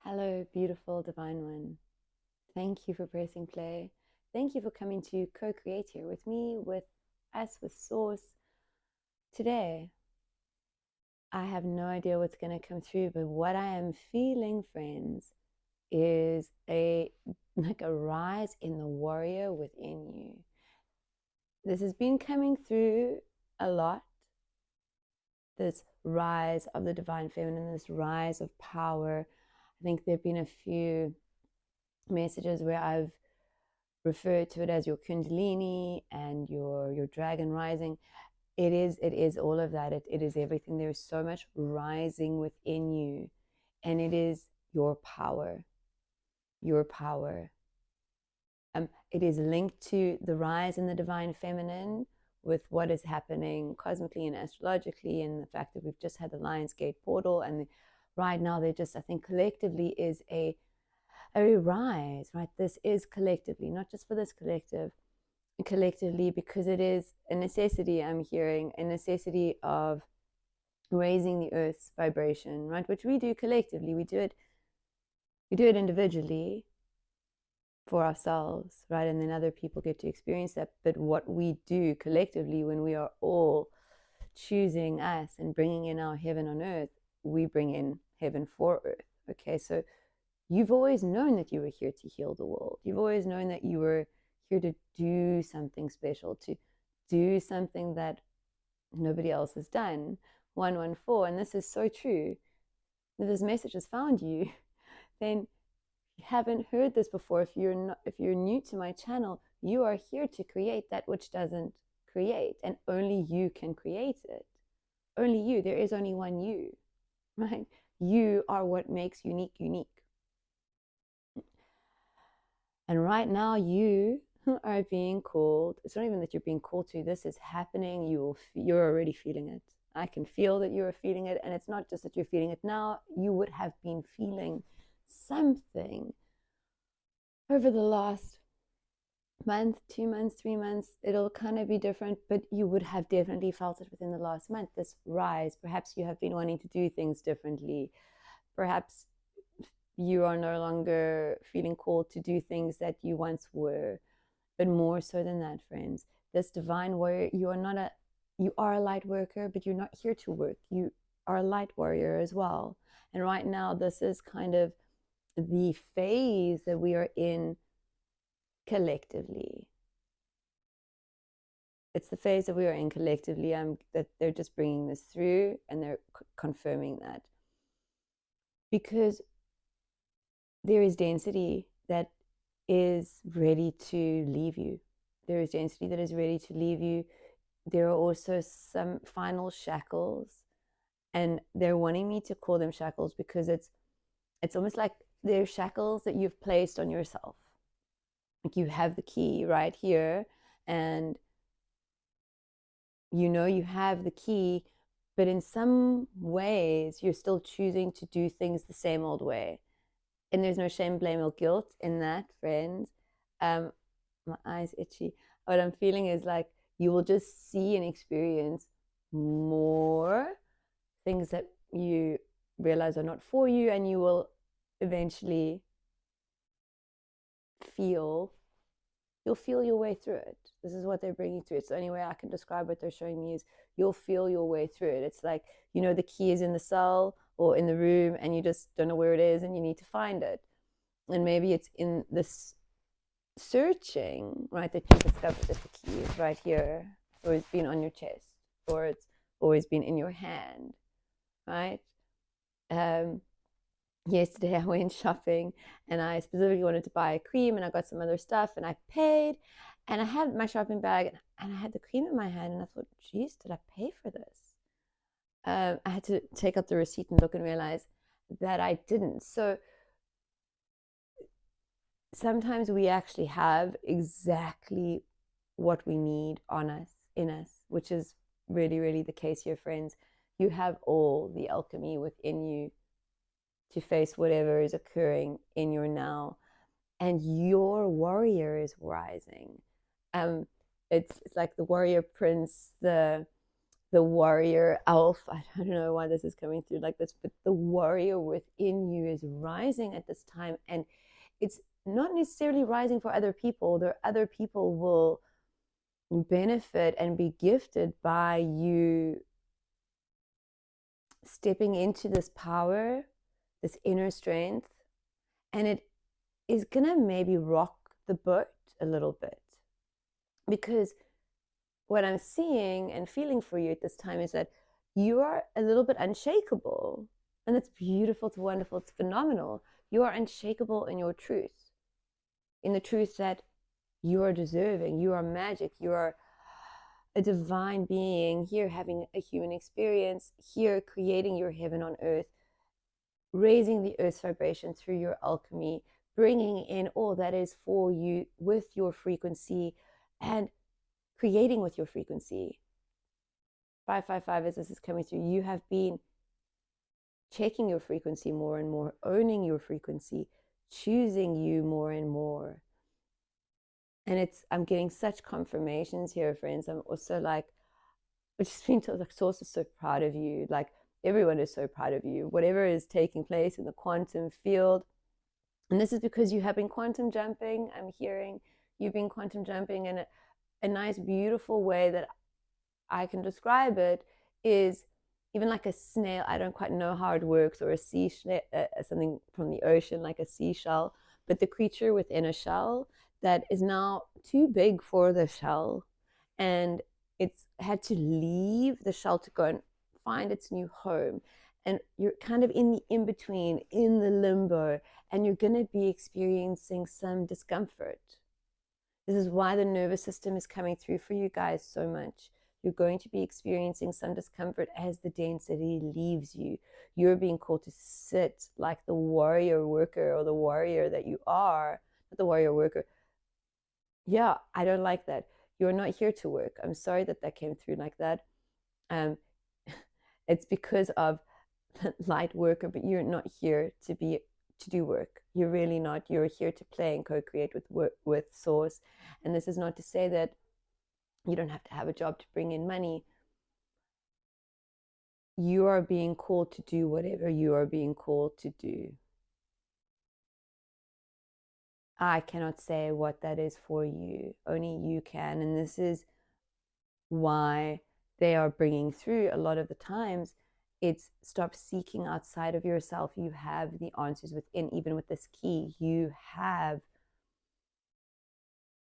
Hello, beautiful divine one. Thank you for pressing play. Thank you for coming to co-create here with me, with us, with Source. Today, I have no idea what's going to come through, but what I am feeling, friends, is a rise in the warrior within you. This has been coming through a lot. This rise of the divine feminine, this rise of power. I think there have been a few messages where I've referred to it as your kundalini and your dragon rising. It is all of that. It is everything. There is so much rising within you, and it is your power. It is linked to the rise in the divine feminine with what is happening cosmically and astrologically, and the fact that we've just had the Lionsgate portal, and right now there just, I think, collectively is a rise, right? This is collectively, not just for this collective, collectively, because it is a necessity. I'm hearing a necessity of raising the earth's vibration, right? Which we do collectively. We do it individually for ourselves, right? And then other people get to experience that. But what we do collectively, when we are all choosing us and bringing in our heaven on earth, we bring in heaven for earth. Okay, so you've always known that you were here to heal the world. You've always known that you were here to do something special, to do something that nobody else has done. 114, and this is so true. If this message has found you, then you haven't heard this before. If you're new to my channel, you are here to create that which doesn't create, and only you can create it. Only you. There is only one you, right? You are what makes unique unique. And right now you are being called. It's not even that you're being called to. This is happening. You're already feeling it. I can feel that you're feeling it. And it's not just that you're feeling it now. You would have been feeling something over the last month, 2 months, 3 months. It'll kind of be different, but you would have definitely felt it within the last month. This rise. Perhaps you have been wanting to do things differently. Perhaps you are no longer feeling called to do things that you once were. But more so than that, friends, this divine warrior, you are a light worker, but you're not here to work. You are a light warrior as well. And right now, this is kind of the phase that we are in collectively. It's the phase that we are in collectively. That they're just bringing this through, and they're confirming that, because there is density that is ready to leave you. There is density that is ready to leave you. There are also some final shackles, and they're wanting me to call them shackles because it's almost like they're shackles that you've placed on yourself. Like you have the key right here, and you know you have the key, but in some ways you're still choosing to do things the same old way. And there's no shame, blame, or guilt in that, friends. My eyes itchy. What I'm feeling is like you will just see and experience more things that you realize are not for you, and you will eventually you'll feel your way through it. This is what they're bringing through. It's the only way I can describe what they're showing me is you'll feel your way through it. It's like, the key is in the cell or in the room, and you just don't know where it is, and you need to find it. And maybe it's in this searching, right, that you discovered that the key is right here, or it's been on your chest, or it's always been in your hand, right? Yesterday I went shopping, and I specifically wanted to buy a cream, and I got some other stuff, and I paid, and I had my shopping bag, and I had the cream in my hand, and I thought, geez, did I pay for this? I had to take out the receipt and look and realize that I didn't. So sometimes we actually have exactly what we need on us, in us, which is really, really the case here, friends. You have all the alchemy within you to face whatever is occurring in your now, and your warrior is rising. It's like the warrior prince, the the warrior elf. I don't know why this is coming through like this, but the warrior within you is rising at this time. And it's not necessarily rising for other people. There other people will benefit and be gifted by you stepping into this power, this inner strength, and it is gonna maybe rock the boat a little bit, because what I'm seeing and feeling for you at this time is that you are a little bit unshakable, and it's beautiful, it's wonderful, it's phenomenal. You are unshakable in your truth, in the truth that you are deserving, you are magic, you are a divine being here having a human experience, here creating your heaven on earth, raising the earth's vibration through your alchemy, bringing in all that is for you with your frequency, and creating with your frequency. 555, as this is coming through, you have been checking your frequency more and more, owning your frequency, choosing you more and more. And I'm getting such confirmations here, friends. I'm also like, I just been told, like, Source is so proud of you. Like, everyone is so proud of you. Whatever is taking place in the quantum field. And this is because you have been quantum jumping. I'm hearing you've been quantum jumping in a nice, beautiful way that I can describe it is even like a snail. I don't quite know how it works, or a seashell, something from the ocean, like a seashell, but the creature within a shell that is now too big for the shell, and it's had to leave the shell to go and find its new home. And you're kind of in the in-between, in the limbo, and you're going to be experiencing some discomfort. This is why the nervous system is coming through for you guys so much. You're going to be experiencing some discomfort as the density leaves you. You're being called to sit like the warrior worker, or the warrior that you are, not the warrior worker. Yeah, I don't like that. You're not here to work. I'm sorry that that came through like that. It's because of light worker, but you're not here to do work. You're really not. You're here to play and co-create with Source. And this is not to say that you don't have to have a job to bring in money. You are being called to do whatever you are being called to do. I cannot say what that is for you. Only you can. And this is why they are bringing through a lot of the times. It's stop seeking outside of yourself. You have the answers within. Even with this key, you have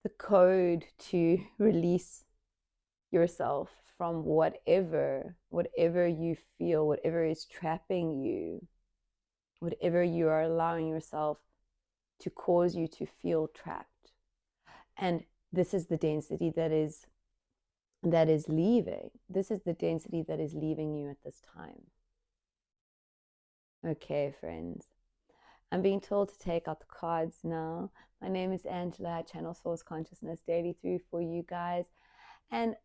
the code to release yourself from whatever you feel, whatever is trapping you, whatever you are allowing yourself to cause you to feel trapped. And this is the density that is leaving. This is the density that is leaving you at this time. Okay, friends. I'm being told to take out the cards now. My name is Angela. I channel Source Consciousness daily through for you guys. And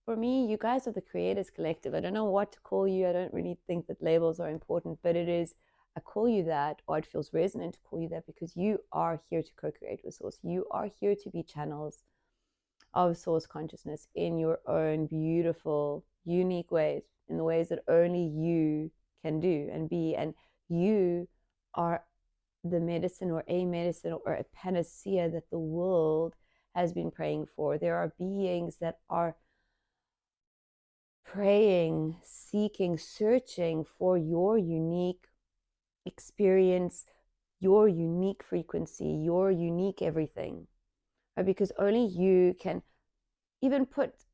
for me, you guys are the Creators Collective. I don't know what to call you. I don't really think that labels are important, but it is, I call you that, or it feels resonant to call you that, because you are here to co-create with Source. You are here to be channels of Source Consciousness in your own beautiful, unique ways, in the ways that only you can do and be. And you are the medicine, or a medicine, or a panacea that the world has been praying for. There are beings that are praying, seeking, searching for your unique experience, your unique frequency, your unique everything. Right? Because only you can even put,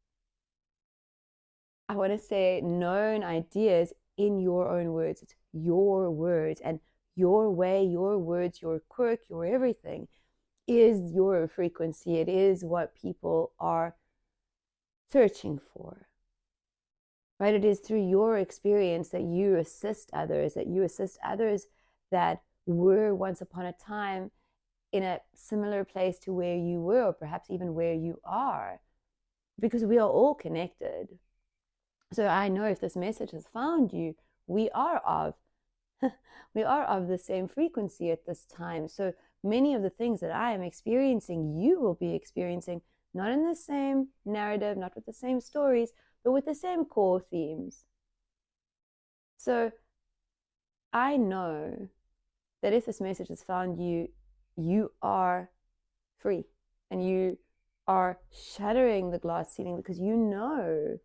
I want to say, known ideas in your own words. It's your words, and your way, your words, your quirk, your everything is your frequency. It is what people are searching for. Right? It is through your experience that you assist others, that were once upon a time in a similar place to where you were, or perhaps even where you are, because we are all connected. So I know if this message has found you, we are of the same frequency at this time. So many of the things that I am experiencing, you will be experiencing, not in the same narrative, not with the same stories, but with the same core themes. So I know that if this message has found you, you are free and you are shattering the glass ceiling, because you know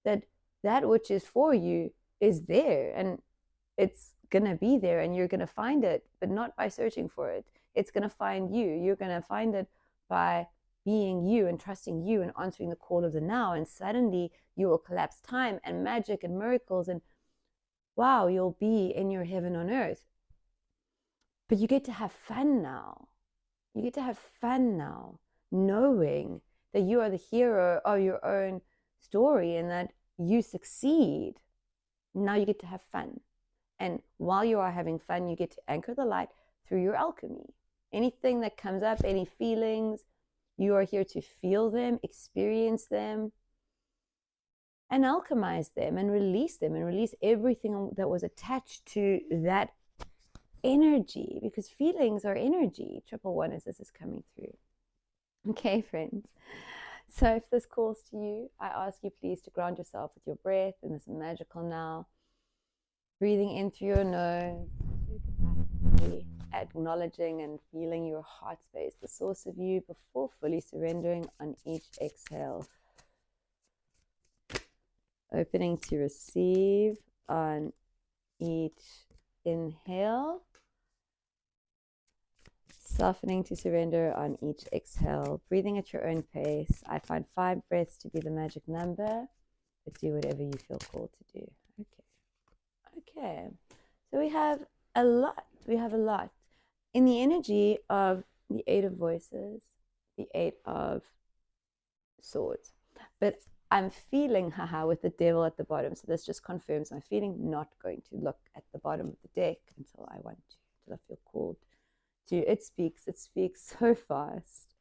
that that which is for you is there, and it's gonna be there, and you're gonna find it, but not by searching for it. It's gonna find you. You're gonna find it by being you and trusting you and answering the call of the now, and suddenly you will collapse time and magic and miracles, and wow, you'll be in your heaven on earth. But you get to have fun now. You get to have fun now, knowing that you are the hero of your own story and that you succeed. Now you get to have fun. And while you are having fun, you get to anchor the light through your alchemy. Anything that comes up, any feelings, you are here to feel them, experience them, and alchemize them and release everything that was attached to that energy, because feelings are energy. 111 as this is coming through. Okay, friends. So if this calls to you, I ask you please to ground yourself with your breath in this magical now. Breathing in through your nose, acknowledging and feeling your heart space, the source of you, before fully surrendering on each exhale. Opening to receive on each inhale. Softening to surrender on each exhale. Breathing at your own pace. I find 5 breaths to be the magic number, but do whatever you feel called to do. Okay. So we have a lot. In the energy of the 8 of voices, the 8 of swords. But I'm feeling, with the devil at the bottom. So this just confirms my feeling. Not going to look at the bottom of the deck until I want to, until I feel called to. It speaks so fast.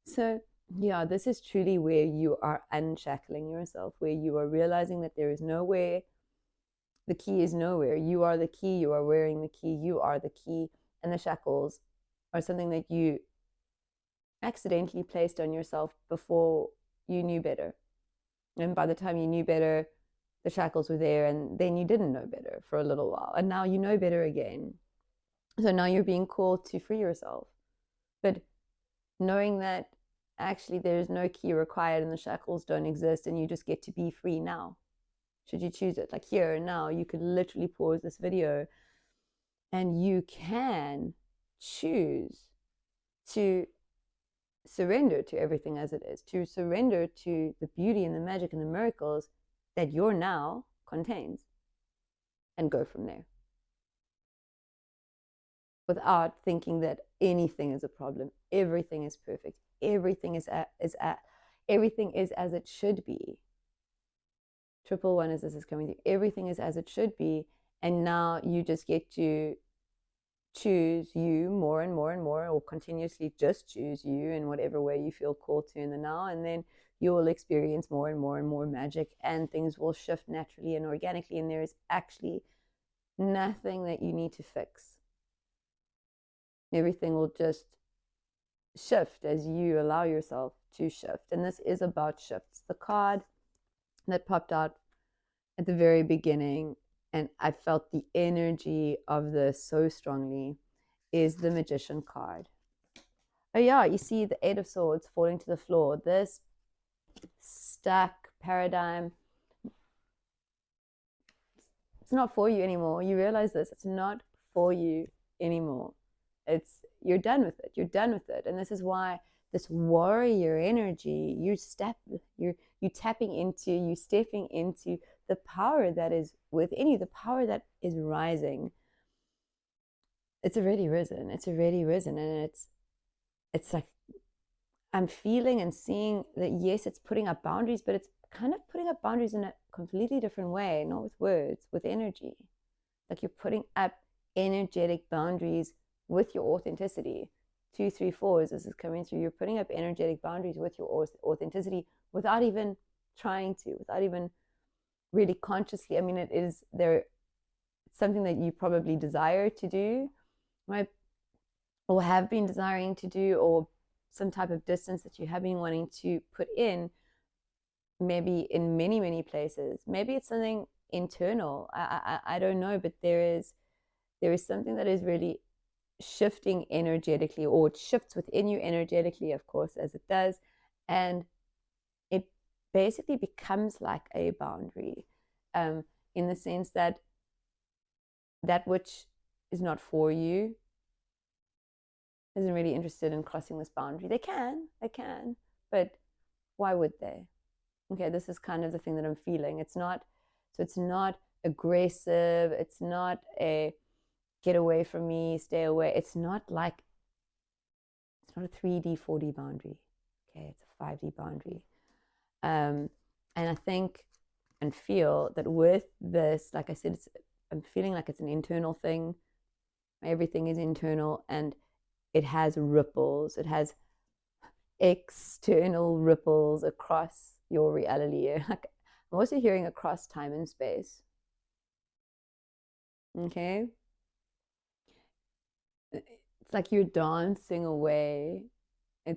So yeah, this is truly where you are unshackling yourself, where you are realizing that there is nowhere. The key is nowhere. You are the key. You are wearing the key. You are the key. And the shackles are something that you accidentally placed on yourself before you knew better. And by the time you knew better, the shackles were there, and then you didn't know better for a little while. And now you know better again. So now you're being called to free yourself. But knowing that actually there's no key required and the shackles don't exist, and you just get to be free now. Should you choose it, like here and now, you could literally pause this video and you can choose to surrender to everything as it is, to surrender to the beauty and the magic and the miracles that your now contains, and go from there without thinking that anything is a problem. Everything is perfect. Everything is everything is as it should be. 111 as this is coming through. Everything is as it should be, and now you just get to choose you more and more and more, or continuously just choose you in whatever way you feel called to in the now, and then you will experience more and more and more magic, and things will shift naturally and organically, and there is actually nothing that you need to fix. Everything will just shift as you allow yourself to shift. And this is about shifts. The card that popped out at the very beginning, and I felt the energy of this so strongly, is the Magician card. Oh yeah, you see the 8 of Swords falling to the floor. This stuck paradigm, it's not for you anymore. You realize this, it's not for you anymore. You're done with it. You're done with it. And this is why this warrior energy, you stepping into the power that is within you, the power that is rising. It's already risen. And it's like, I'm feeling and seeing that, yes, it's putting up boundaries, but it's kind of putting up boundaries in a completely different way, not with words, with energy. Like, you're putting up energetic boundaries with your authenticity. 2, 3, 4 as this is coming through. You're putting up energetic boundaries with your authenticity without even trying to, without even really consciously. I mean, it's something that you probably desire to do, right? Or have been desiring to do, or some type of distance that you have been wanting to put in. maybe in many places. Maybe it's something internal. I don't know, but there is something that is really shifting energetically, or it shifts within you energetically, of course, as it does, and it basically becomes like a boundary, in the sense that that which is not for you isn't really interested in crossing this boundary. They can, but why would they? Okay, this is kind of the thing that I'm feeling. It's not aggressive. It's not a get away from me, stay away. It's not a 3D, 4D boundary. Okay, it's a 5D boundary. And I think and feel that with this, like I said, I'm feeling like it's an internal thing. Everything is internal, and it has ripples. It has external ripples across your reality. Like, I'm also hearing across time and space. Okay? It's like you're dancing away. I'm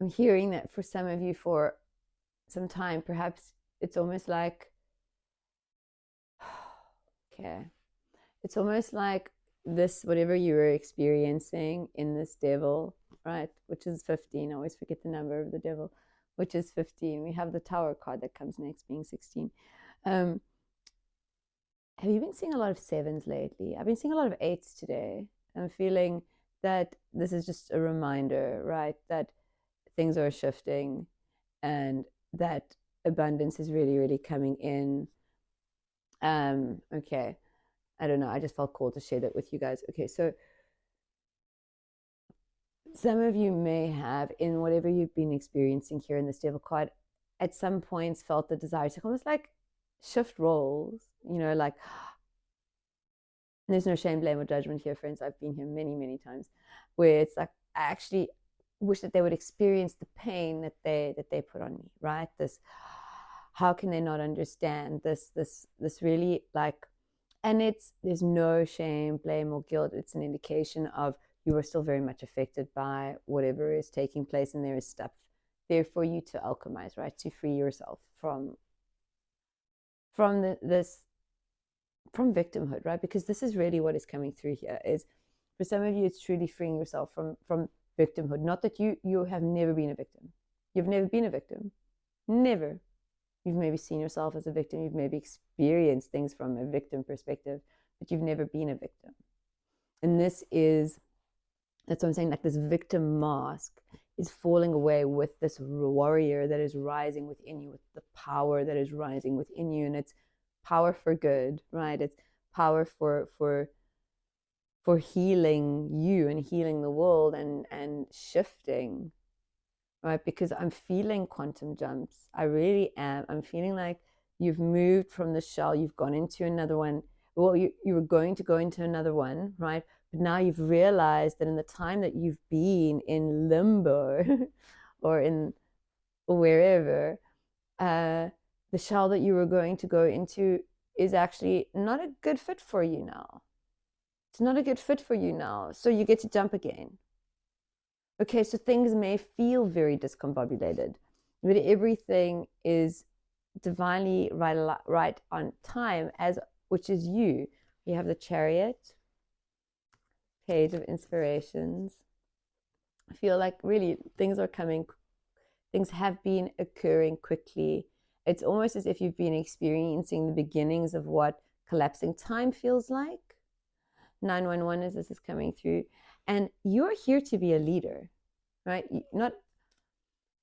hearing that for some of you for some time, perhaps it's almost like, okay, it's almost like this, whatever you were experiencing in this devil, right, which is 15. I always forget the number of the devil, which is 15. We have the Tower card that comes next, being 16. Have you been seeing a lot of 7s lately? I've been seeing a lot of 8s today. I'm feeling that this is just a reminder, right, that things are shifting and that abundance is really coming in. Okay, I don't know, I just felt called to share that with you guys. Okay, so some of you may have, in whatever you've been experiencing here in this devil card, at some points felt the desire to almost like shift roles, like, there's no shame, blame, or judgment here, friends. I've been here many times where it's like, I actually wish that they would experience the pain that they put on me, right? This, how can they not understand this really, like, and there's no shame, blame, or guilt. It's an indication of you are still very much affected by whatever is taking place, and there is stuff there for you to alchemize, right? To free yourself from victimhood, right? Because this is really what is coming through here. Is for some of you, it's truly freeing yourself from victimhood. Not that you have never been a victim. You've never been a victim. Never. You've maybe seen yourself as a victim. You've maybe experienced things from a victim perspective, but you've never been a victim. And that's what I'm saying, like this victim mask is falling away with this warrior that is rising within you, with the power that is rising within you. And it's power for good, right? It's power for healing you and healing the world and shifting, right? Because I'm feeling quantum jumps. I really am. I'm feeling like you've moved from the shell, you've gone into another one. Well, you were going to go into another one, right? But now you've realized that in the time that you've been in limbo or in wherever, the shell that you were going to go into is actually not a good fit for you now. It's not a good fit for you now. So you get to jump again. Okay, so things may feel very discombobulated, but everything is divinely right on time, which is you. You have the Chariot, Page of Inspirations. I feel like really things have been occurring quickly. It's almost as if you've been experiencing the beginnings of what collapsing time feels like. 911 as this is coming through. And you're here to be a leader, right?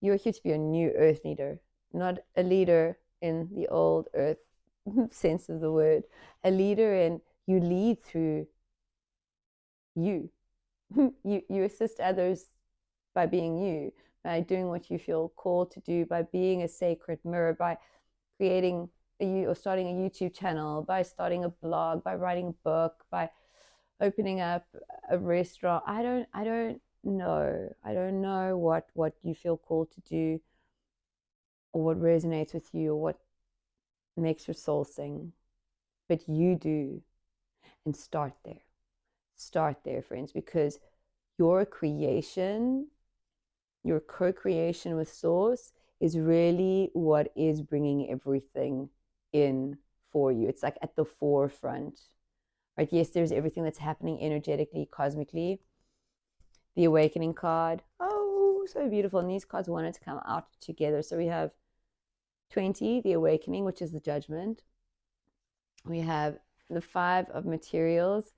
You're here to be a new earth leader, not a leader in the old earth sense of the word. A leader in you lead through you. You assist others by being you, by doing what you feel called to do, by being a sacred mirror, by creating or starting a YouTube channel, by starting a blog, by writing a book, by opening up a restaurant. I don't know what you feel called to do, or what resonates with you, or what makes your soul sing, but you do. And start there, friends, because your creation your co-creation with source is really what is bringing everything in for you. It's like at the forefront, right? Yes, there's everything that's happening energetically, cosmically. The awakening card, oh, so beautiful. And these cards wanted to come out together. So we have 20, the awakening, which is the judgment. We have the 5 of materials.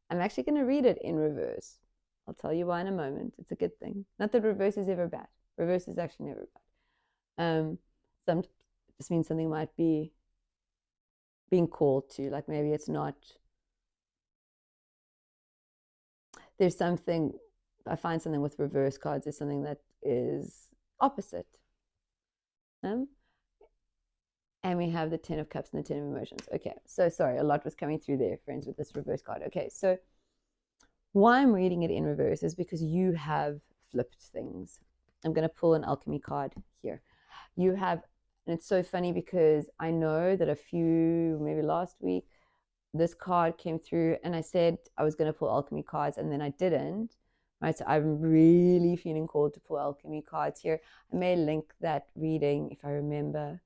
I'm actually going to read it in reverse. I'll tell you why in a moment. It's a good thing. Not that reverse is ever bad. Reverse is actually never bad. Some just means something might be being called to, like maybe it's not. There's something, I find something with reverse cards is something that is opposite. And we have the 10 of Cups and the 10 of Emotions. Okay, so sorry, a lot was coming through there, friends, with this reverse card. Okay, so why I'm reading it in reverse is because you have flipped things. I'm going to pull an alchemy card here. You have, and it's so funny because I know that a few, maybe last week, this card came through and I said I was going to pull alchemy cards and then I didn't. Right, so I'm really feeling called to pull alchemy cards here. I may link that reading, if I remember,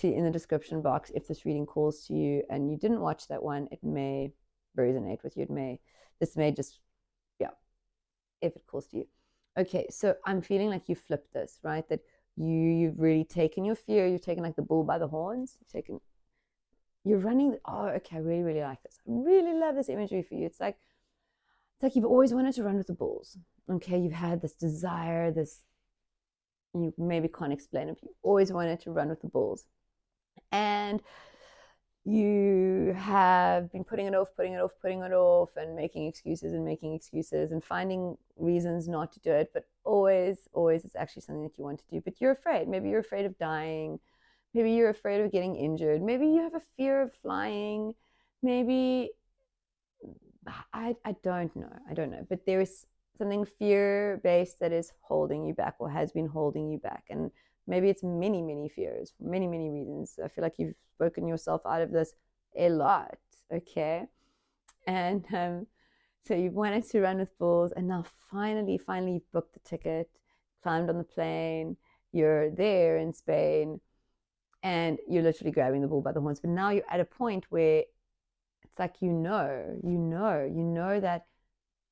in the description box. If this reading calls to you and you didn't watch that one, it may resonate with you. This may just, yeah, if it calls to you. Okay, so I'm feeling like you flipped this, right? That you've really taken your fear, you've taken like the bull by the horns, you're running. Oh, okay, I really, really like this. I really love this imagery for you. It's like you've always wanted to run with the bulls. Okay, you've had this desire, you maybe can't explain it, but you always wanted to run with the bulls. And you have been putting it off, and making excuses and finding reasons not to do it. But always it's actually something that you want to do. But you're afraid. Maybe you're afraid of dying. Maybe you're afraid of getting injured. Maybe you have a fear of flying. Maybe, I don't know. But there is something fear-based that is holding you back or has been holding you back. And maybe it's many fears, many reasons. I feel like you've spoken yourself out of this a lot, okay? And so you wanted to run with bulls, and now finally you've booked the ticket, climbed on the plane, you're there in Spain, and you're literally grabbing the bull by the horns. But now you're at a point where it's like you know that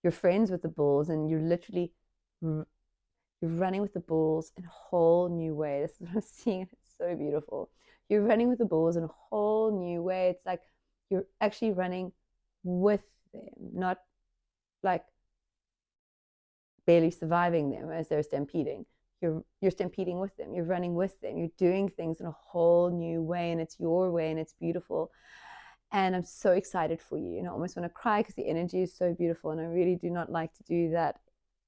you're friends with the bulls, and you're literally you're running with the bulls in a whole new way. This is what I'm seeing. It's so beautiful. You're running with the bulls in a whole new way. It's like you're actually running with them, not like barely surviving them as they're stampeding. You're stampeding with them. You're running with them. You're doing things in a whole new way, and it's your way, and it's beautiful. And I'm so excited for you. And I almost want to cry because the energy is so beautiful, and I really do not like to do that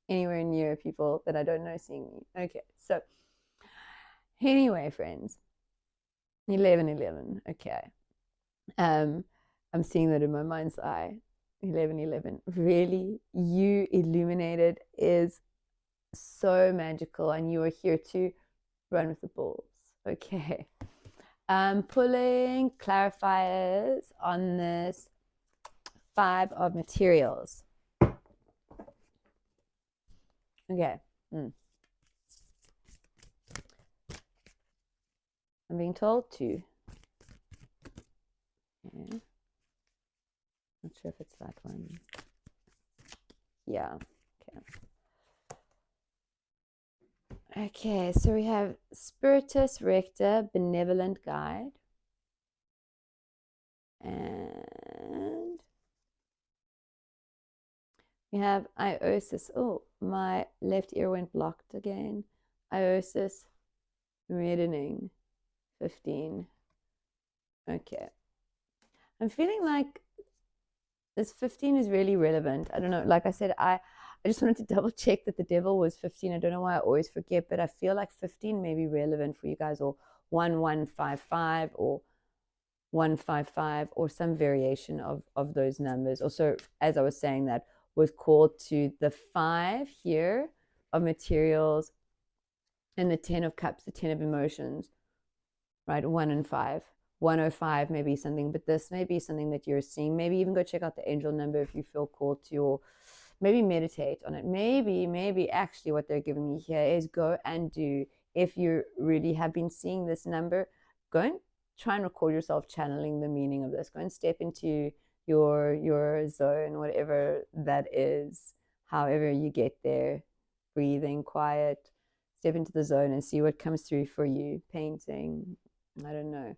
anywhere near people that I don't know seeing me. Okay, so anyway, friends, 11 okay. I'm seeing that in my mind's eye. 11 really, you illuminated is so magical, and you are here to run with the bulls. Okay, pulling clarifiers on this 5 of materials. Okay. I'm being told to. Okay. Not sure if it's that one. Yeah. Okay. Okay, so we have Spiritus Rector, Benevolent Guide. And we have Iosis. Oh, my left ear went blocked again. Iosis, reddening, 15. Okay. I'm feeling like this 15 is really relevant. I don't know. Like I said, I just wanted to double check that the devil was 15. I don't know why I always forget, but I feel like 15 may be relevant for you guys, or 1155 or 155 or some variation of those numbers. Also, as I was saying, that was called to the 5 here of materials and the 10 of cups, the 10 of emotions, right? 1 and 5. 105 may be something, but this may be something that you're seeing. Maybe even go check out the angel number if you feel called to, or maybe meditate on it. Maybe actually what they're giving me here is go and do, if you really have been seeing this number, go and try and record yourself channeling the meaning of this. Go and step into your zone, whatever that is, however you get there, breathing, quiet, step into the zone and see what comes through for you. Painting, I don't know,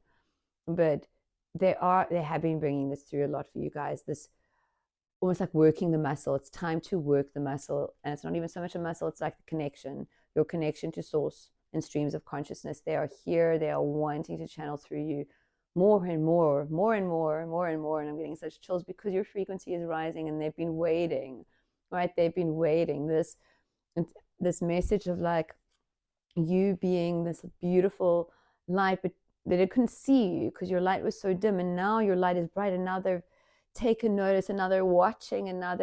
but they have been bringing this through a lot for you guys, this almost like working the muscle. It's time to work the muscle, and it's not even so much a muscle, it's like the connection, your connection to source and streams of consciousness. They are here, they are wanting to channel through you more and more, and I'm getting such chills because your frequency is rising, and they've been waiting, right? They've been waiting. This message of like you being this beautiful light, but they couldn't see you because your light was so dim, and now your light is bright, and now they've taken notice, and now they're watching, and now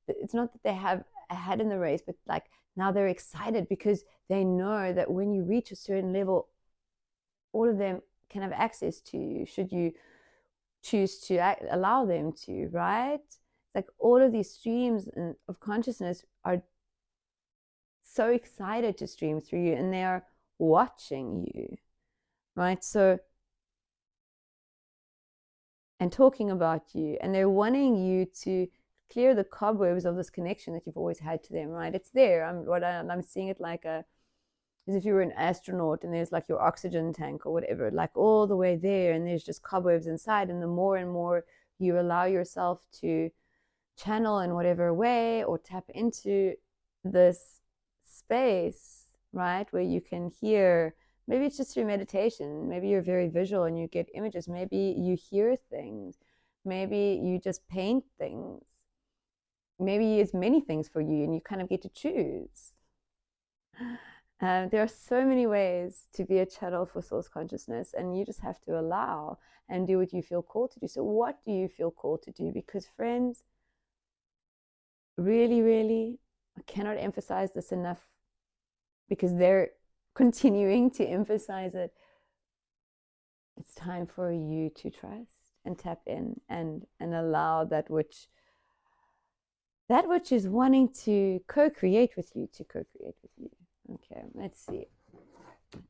it's not that they have ahead in the race, but like now they're excited because they know that when you reach a certain level, all of them can have access to you should you choose to allow them to, right? It's like all of these streams of consciousness are so excited to stream through you, and they are watching you, right? So, and talking about you, and they're wanting you to clear the cobwebs of this connection that you've always had to them, right? It's there. I'm seeing it like as if you were an astronaut, and there's like your oxygen tank or whatever, like all the way there, and there's just cobwebs inside. And the more and more you allow yourself to channel in whatever way or tap into this space, right, where you can hear, maybe it's just through meditation, maybe you're very visual and you get images, maybe you hear things, maybe you just paint things, maybe it's many things for you and you kind of get to choose. There are so many ways to be a channel for source consciousness, and you just have to allow and do what you feel called to do. So what do you feel called to do? Because friends, really, I cannot emphasize this enough, because they're continuing to emphasize it. It's time for you to trust and tap in and allow that which is wanting to co-create with you to co-create with you. Okay, let's see.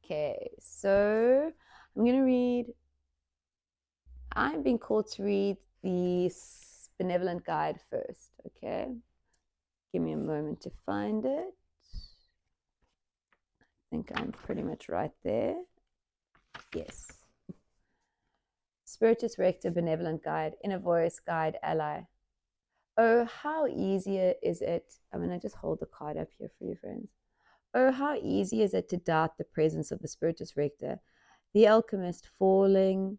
Okay, so I'm going to read, I'm being called to read the benevolent guide first, okay? Give me a moment to find it. I think I'm pretty much right there. Yes. Spiritus Rector, benevolent guide, inner voice, guide, ally. Oh, how easy is it? I'm going to just hold the card up here for you, friends. Oh, how easy is it to doubt the presence of the Spiritus Rector, the alchemist falling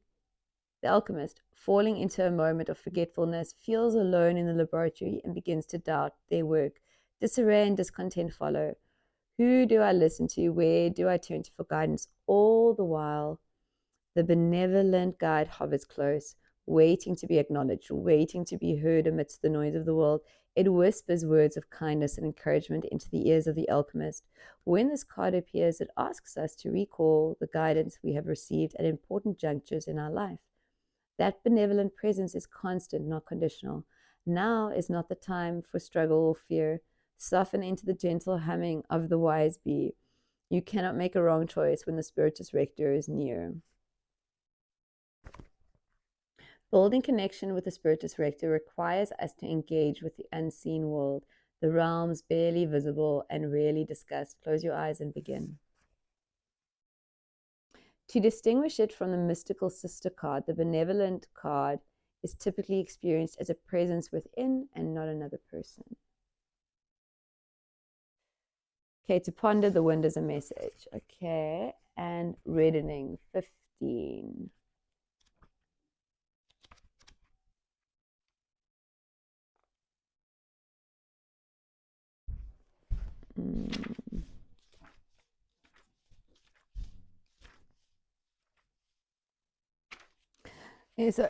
into a moment of forgetfulness, feels alone in the laboratory and begins to doubt their work. Disarray and discontent follow. Who do I listen to? Where do I turn to for guidance? All the while, the benevolent guide hovers close, waiting to be acknowledged, waiting to be heard amidst the noise of the world. It whispers words of kindness and encouragement into the ears of the alchemist. When this card appears, it asks us to recall the guidance we have received at important junctures in our life. That benevolent presence is constant, not conditional. Now is not the time for struggle or fear. Soften into the gentle humming of the wise bee. You cannot make a wrong choice when the Spiritus Rector is near. Building connection with the Spiritus Rector requires us to engage with the unseen world, the realms barely visible and rarely discussed. Close your eyes and begin. To distinguish it from the mystical sister card, the benevolent card is typically experienced as a presence within and not another person. Okay, to ponder the wind as a message. Okay, and reddening, 15. Yeah, so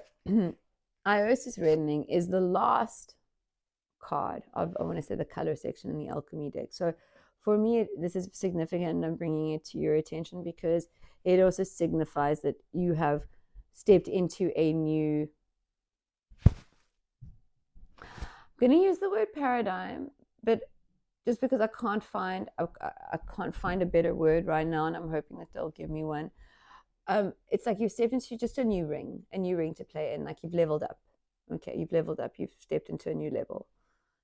Iosis reddening is the last card of, I want to say, the color section in the alchemy deck. So for me, this is significant, and I'm bringing it to your attention because it also signifies that you have stepped into a new I'm going to use the word paradigm, but just because I can't find a better word right now, and I'm hoping that they'll give me one. It's like you've stepped into just a new ring to play in. Like you've leveled up. Okay, you've leveled up. You've stepped into a new level.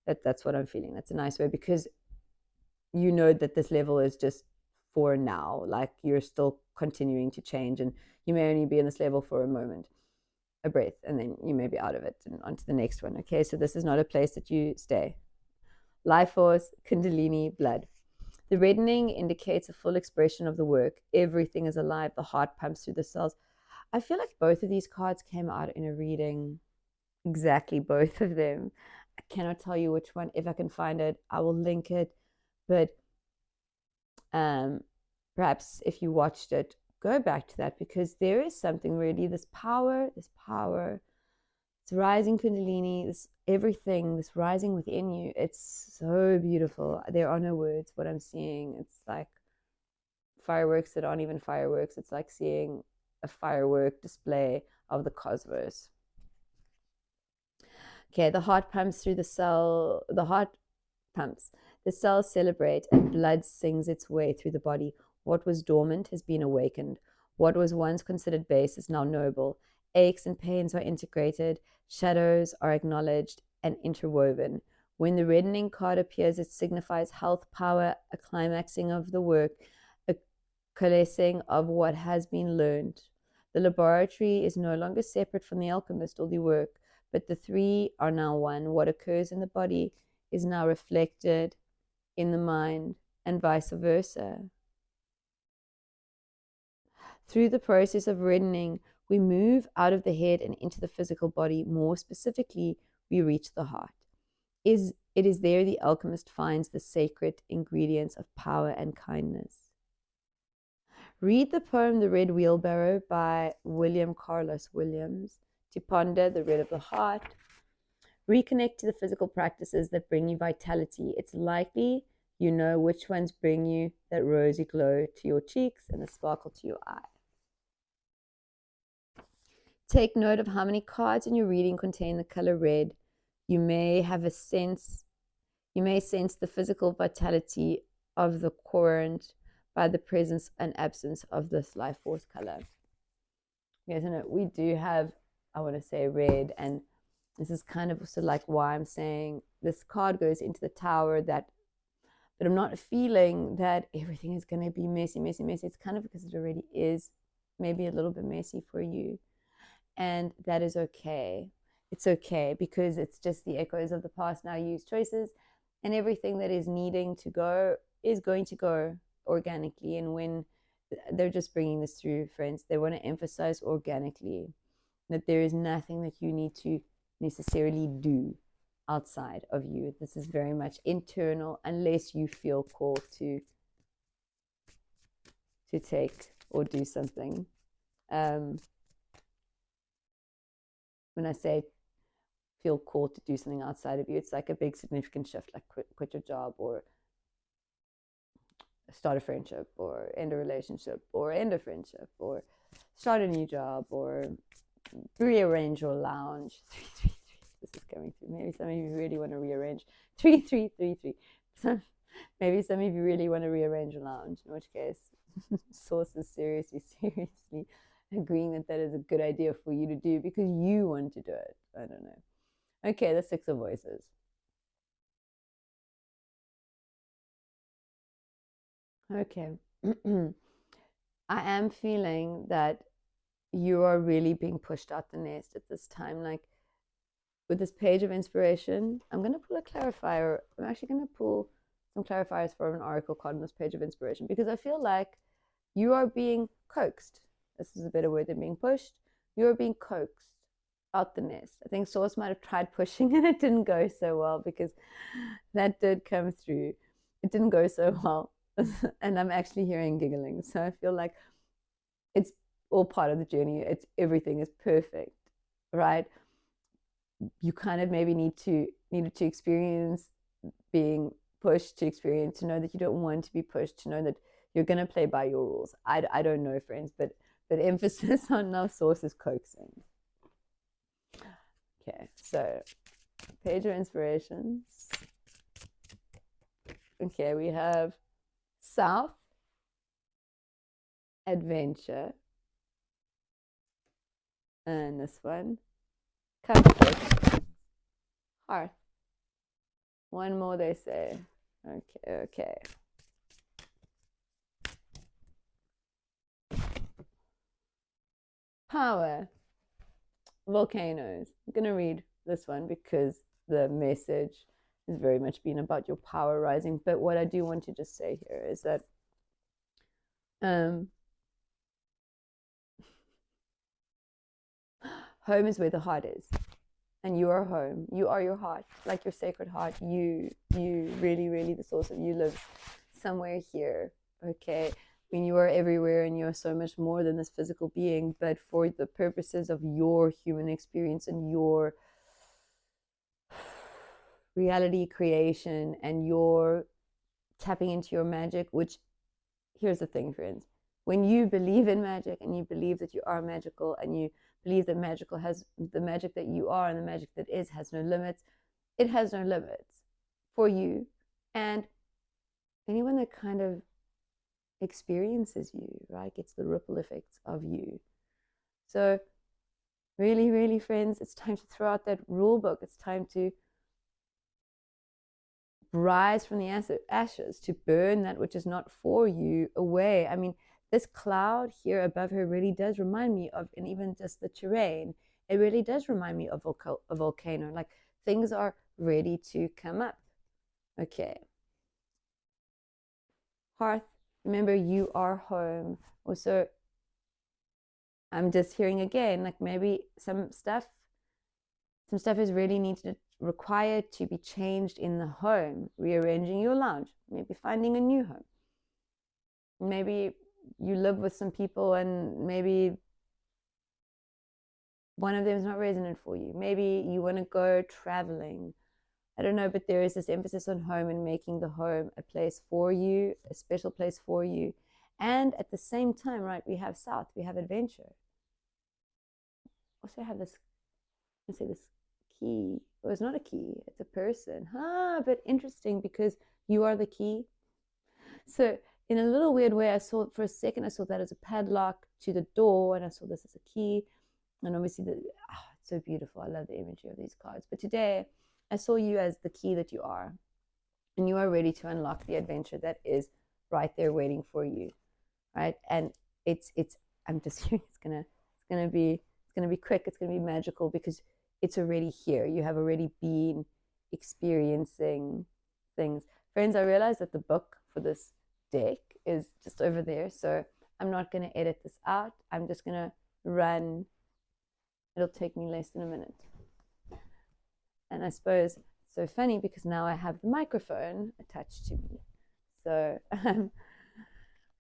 That's what I'm feeling. That's a nice way, because you know that this level is just for now. Like you're still continuing to change, and you may only be in this level for a moment, a breath, and then you may be out of it and onto the next one. Okay, so this is not a place that you stay. Life force, Kundalini, blood. The reddening indicates a full expression of the work. Everything is alive. The heart pumps through the cells. I feel like both of these cards came out in a reading. Exactly, both of them. I cannot tell you which one. If I can find it, I will link it. But perhaps if you watched it, go back to that, because there is something really, this power, this rising Kundalini, this everything, this rising within you. It's so beautiful. There are no words. What I'm seeing, it's like fireworks that aren't even fireworks. It's like seeing a firework display of the cosmos. Okay, the heart pumps through the cell. The heart pumps. The cells celebrate, and blood sings its way through the body. What was dormant has been awakened. What was once considered base is now noble. Aches and pains are integrated. Shadows are acknowledged and interwoven. When the reddening card appears, it signifies health, power, a climaxing of the work, a coalescing of what has been learned. The laboratory is no longer separate from the alchemist or the work, but the three are now one. What occurs in the body is now reflected in the mind, and vice versa. Through the process of reddening, we move out of the head and into the physical body. More specifically, we reach the heart. It is there the alchemist finds the sacred ingredients of power and kindness. Read the poem The Red Wheelbarrow by William Carlos Williams to ponder the red of the heart. Reconnect to the physical practices that bring you vitality. It's likely you know which ones bring you that rosy glow to your cheeks and the sparkle to your eye. Take note of how many cards in your reading contain the color red. You may sense the physical vitality of the current by the presence and absence of this life force color. You guys know we do have, I want to say, red, and this is kind of also like why I'm saying this card goes into the tower, but I'm not feeling that everything is going to be messy. It's kind of because it already is maybe a little bit messy for you. And that is okay. It's okay, because it's just the echoes of the past now used choices, and everything that is needing to go is going to go organically. And when they're just bringing this through, friends, they want to emphasize organically, that there is nothing that you need to necessarily do outside of you. This is very much internal, unless you feel called to take or do something. When I say feel called to do something outside of you, it's like a big significant shift, like quit your job, or start a friendship, or end a relationship, or end a friendship, or start a new job, or rearrange your lounge. 333. This is coming through. Maybe some of you really want to rearrange. 3333. Maybe some of you really want to rearrange your lounge, in which case source is seriously agreeing that is a good idea for you to do because you want to do it. I don't know. Okay, the Six of Voices. Okay. I am feeling that you are really being pushed out the nest at this time. Like with this page of inspiration, I'm going to pull a clarifier. I'm actually going to pull some clarifiers from an oracle card on this page of inspiration, because I feel like you are being coaxed. This is a better word than being pushed. You are being coaxed out the nest. I think Source might have tried pushing and it didn't go so well, because that did come through. It didn't go so well. And I'm actually hearing giggling. So I feel like it's all part of the journey. Everything is perfect, right? You kind of maybe needed to experience being pushed, to know that you don't want to be pushed, to know that you're going to play by your rules. I don't know, friends, but emphasis on now Source is coaxing. Okay, so Page of Inspirations. Okay, we have South, Adventure, and this one, Comfort, Hearth. One more, they say. Okay. Power, volcanoes. I'm going to read this one because the message has very much been about your power rising. But what I do want to just say here is that home is where the heart is. And you are home. You are your heart, like your sacred heart. You really, the source of you lives somewhere here. Okay. I mean, you are everywhere and you're so much more than this physical being, but for the purposes of your human experience and your reality creation and your tapping into your magic, which, here's the thing, friends. When you believe in magic and you believe that you are magical and you believe that magical has the magic that you are and the magic that is has no limits, it has no limits for you and anyone that kind of experiences you, right, gets the ripple effects of you. So really, friends, it's time to throw out that rule book. It's time to rise from the ashes, to burn that which is not for you away. I mean, this cloud here above her really does remind me of, and even just the terrain, it really does remind me of a volcano. Like, things are ready to come up. Okay. Hearth, remember, you are home. Also, I'm just hearing again, like maybe some stuff is really required to be changed in the home, rearranging your lounge, maybe finding a new home. Maybe you live with some people and maybe one of them is not resonant for you. Maybe you want to go traveling. I don't know, but there is this emphasis on home and making the home a place for you, a special place for you. And at the same time, right, we have South, we have adventure. Also have this, let's say, this key. Oh, it's not a key, it's a person. But interesting, because you are the key. So in a little weird way, for a second, I saw that as a padlock to the door, and I saw this as a key. And obviously, it's so beautiful. I love the imagery of these cards. But today, I saw you as the key that you are. And you are ready to unlock the adventure that is right there waiting for you, right? And I'm just hearing it's gonna be quick. It's gonna be magical because it's already here. You have already been experiencing things. Friends, I realized that the book for this deck is just over there. So I'm not going to edit this out. I'm just going to run. It'll take me less than a minute. And I suppose it's so funny because now I have the microphone attached to me. So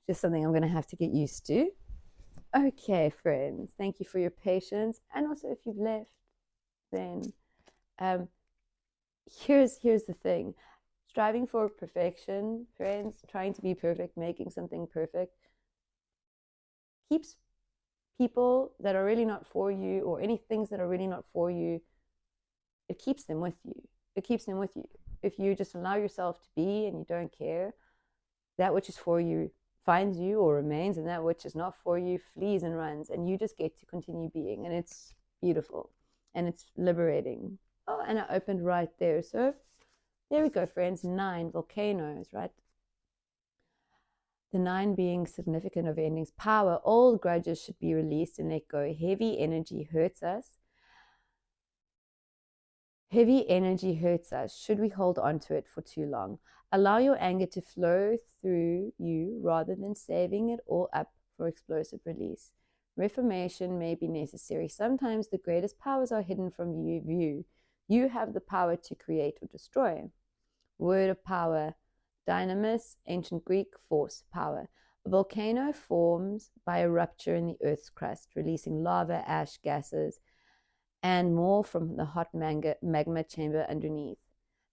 just something I'm going to have to get used to. Okay, friends, thank you for your patience. And also, if you've left, then here's the thing. Striving for perfection, friends, trying to be perfect, making something perfect, keeps people that are really not for you, or any things that are really not for you, it keeps them with you. It keeps them with you. If you just allow yourself to be and you don't care, that which is for you finds you or remains, and that which is not for you flees and runs, and you just get to continue being. And it's beautiful and it's liberating. Oh, and I opened right there. So there we go, friends. 9 volcanoes, right? The 9 being significant of endings. Power. Old grudges should be released and let go. Heavy energy hurts us. Heavy energy hurts us. Should we hold on to it for too long? Allow your anger to flow through you rather than saving it all up for explosive release. Reformation may be necessary. Sometimes the greatest powers are hidden from view. You have the power to create or destroy. Word of power. Dynamis, ancient Greek, force, power. A volcano forms by a rupture in the Earth's crust, releasing lava, ash, gases, and more from the hot magma chamber underneath.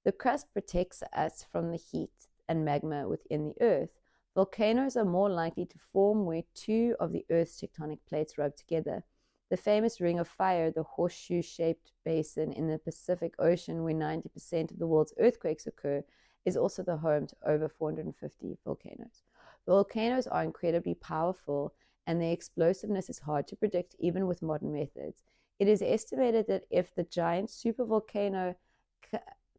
The crust protects us from the heat and magma within the Earth. Volcanoes are more likely to form where 2 of the Earth's tectonic plates rub together. The famous Ring of Fire, the horseshoe-shaped basin in the Pacific Ocean where 90% of the world's earthquakes occur, is also the home to over 450 volcanoes. Volcanoes are incredibly powerful, and their explosiveness is hard to predict even with modern methods. It is estimated that if the giant supervolcano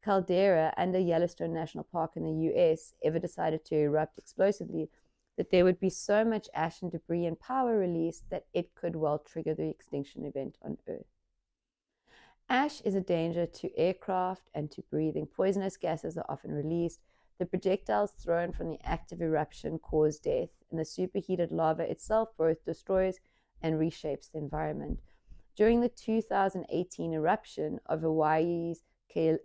caldera under Yellowstone National Park in the US ever decided to erupt explosively, that there would be so much ash and debris and power released that it could well trigger the extinction event on Earth. Ash is a danger to aircraft and to breathing. Poisonous gases are often released. The projectiles thrown from the active eruption cause death, and the superheated lava itself both destroys and reshapes the environment. During the 2018 eruption of Hawaii's sorry,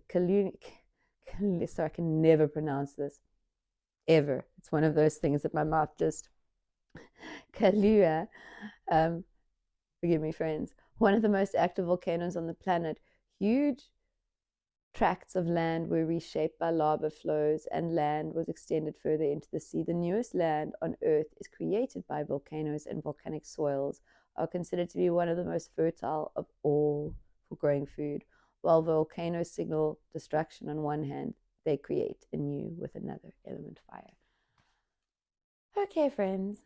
I can never pronounce this, ever. It's one of those things that my mouth just Kailua, forgive me, friends, one of the most active volcanoes on the planet. Huge tracts of land were reshaped by lava flows, and land was extended further into the sea. The newest land on Earth is created by volcanoes, and volcanic soils are considered to be one of the most fertile of all for growing food. While volcanoes signal destruction on one hand, they create anew with another element, fire. Okay, friends.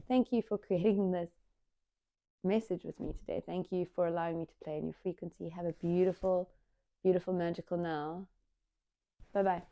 Thank you for creating this message with me today. Thank you for allowing me to play in your frequency. Have a beautiful, beautiful, magical now. Bye-bye.